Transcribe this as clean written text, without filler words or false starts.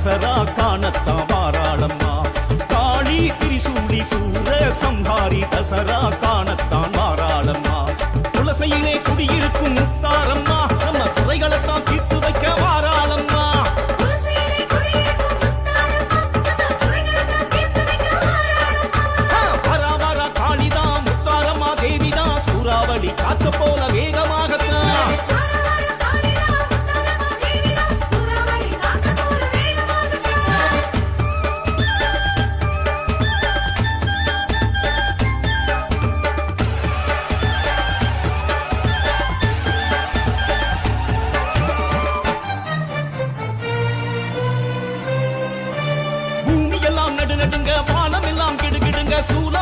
தசரா காணத்தான் வாராளம்மா. காளி திரிசூலி சூர சம்ஹாரி தசரா காணத்தான் வாராளம்மா. துளசையிலே குடியிருக்கும் முத்தாரம்மா நம்ம குறைகளைத்தான் தீர்த்து வைக்க வாராளம்மா. வரா காளிதான் முத்தாரம்மா தேவிதான் சூறாவளி காற்று போல வேகமாகத்தான். நடுங்க வானம் எல்லாம் கிடுகிடுங்க சூரிய